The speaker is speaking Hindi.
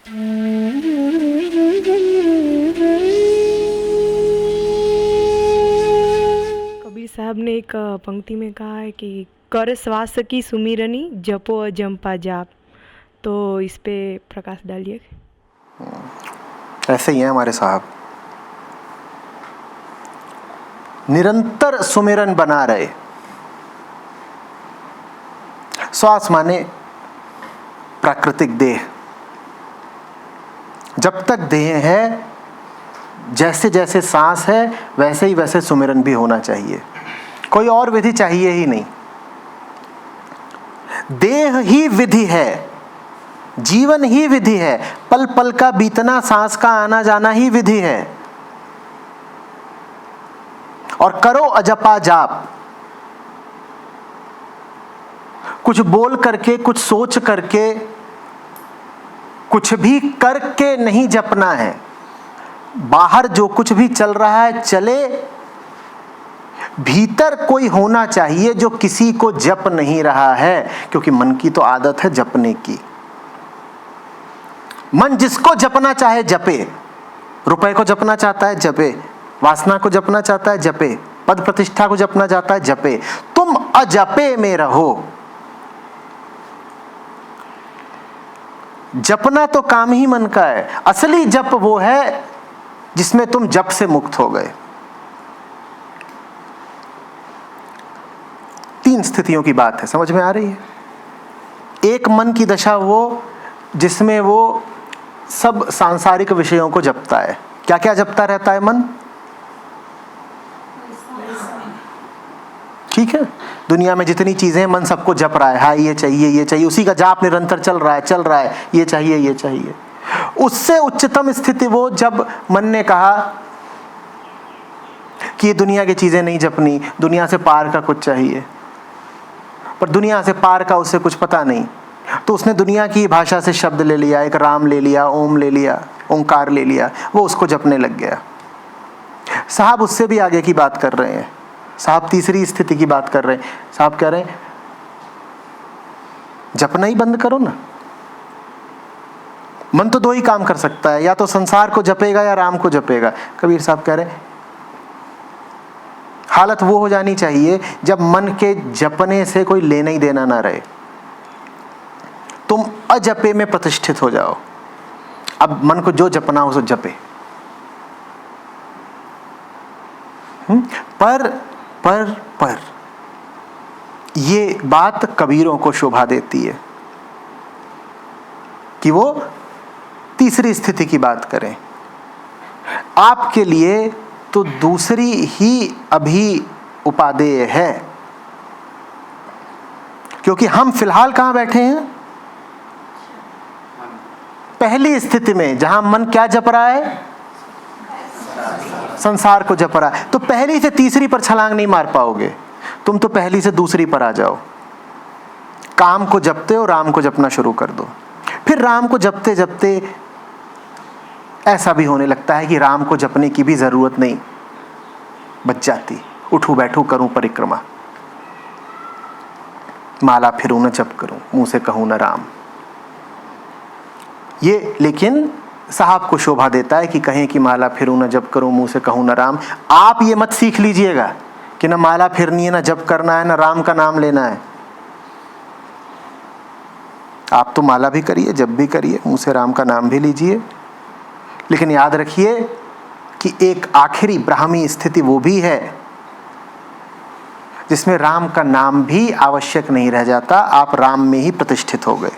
कबीर साहब ने एक पंक्ति में कहा है कि कर श्वास की सुमिरनी जपो अजंपा जाप, तो इस पे प्रकाश डालिए। ऐसे ही है हमारे साहब, निरंतर सुमिरन बना रहे। श्वास माने प्राकृतिक देह, जब तक देह है, जैसे जैसे सांस है वैसे ही वैसे सुमिरन भी होना चाहिए, कोई और विधि चाहिए ही नहीं। देह ही विधि है, जीवन ही विधि है, पल पल का बीतना, सांस का आना जाना ही विधि है। और करो अजपा जाप, कुछ बोल करके, कुछ सोच करके, कुछ भी करके नहीं जपना है। बाहर जो कुछ भी चल रहा है चले, भीतर कोई होना चाहिए जो किसी को जप नहीं रहा है, क्योंकि मन की तो आदत है जपने की। मन जिसको जपना चाहे जपे, रुपए को जपना चाहता है जपे, वासना को जपना चाहता है जपे, पद प्रतिष्ठा को जपना चाहता है जपे। तुम अजपे में रहो। जपना तो काम ही मन का है, असली जप वो है जिसमें तुम जप से मुक्त हो गए। 3 स्थितियों की बात है, समझ में आ रही है? एक मन की दशा वो जिसमें वो सब सांसारिक विषयों को जपता है। क्या क्या जपता रहता है मन? ठीक है, दुनिया में जितनी चीजें हैं मन सबको जप रहा है, हाँ ये चाहिए ये चाहिए, उसी का जाप निरंतर चल रहा है, ये चाहिए ये चाहिए। उससे उच्चतम स्थिति वो जब मन ने कहा कि ये दुनिया की चीजें नहीं जपनी, दुनिया से पार का कुछ चाहिए, पर दुनिया से पार का उसे कुछ पता नहीं, तो उसने दुनिया की भाषा से शब्द ले लिया, एक राम ले लिया, ओम ले लिया, ओंकार ले लिया, वो उसको जपने लग गया। साहब उससे भी आगे की बात कर रहे हैं, साहब तीसरी स्थिति की बात कर रहे हैं। साहब कह रहे हैं जपना ही बंद करो ना। मन तो 2 ही काम कर सकता है, या तो संसार को जपेगा या राम को जपेगा। कबीर साहब कह रहे हैं हालत वो हो जानी चाहिए जब मन के जपने से कोई लेना ही देना ना रहे, तुम अजपे में प्रतिष्ठित हो जाओ। अब मन को जो जपना हो सो जपे। पर ये बात कबीरों को शोभा देती है कि वो तीसरी स्थिति की बात करें। आपके लिए तो दूसरी ही अभी उपादेय है, क्योंकि हम फिलहाल कहां बैठे हैं? पहली स्थिति में, जहां मन क्या जप रहा है? संसार को जप रहा है। तो पहली से तीसरी पर छलांग नहीं मार पाओगे, तुम तो पहली से दूसरी पर आ जाओ। काम को जपते हो, राम को जपना शुरू कर दो। फिर राम को जपते जपते ऐसा भी होने लगता है कि राम को जपने की भी जरूरत नहीं बच जाती। उठूं बैठूं करूं परिक्रमा, माला फिरूं न जप करूं, मुंह से कहूं न राम। ये लेकिन साहब को शोभा देता है कि कहें कि माला फिरूं न जप करूं, मुंह से कहूं न राम। आप ये मत सीख लीजिएगा कि न माला फिरनी है, न जप करना है, न राम का नाम लेना है। आप तो माला भी करिए, जप भी करिए, मुंह से राम का नाम भी लीजिए, लेकिन याद रखिए कि एक आखिरी ब्राह्मी स्थिति वो भी है जिसमें राम का नाम भी आवश्यक नहीं रह जाता, आप राम में ही प्रतिष्ठित हो गए।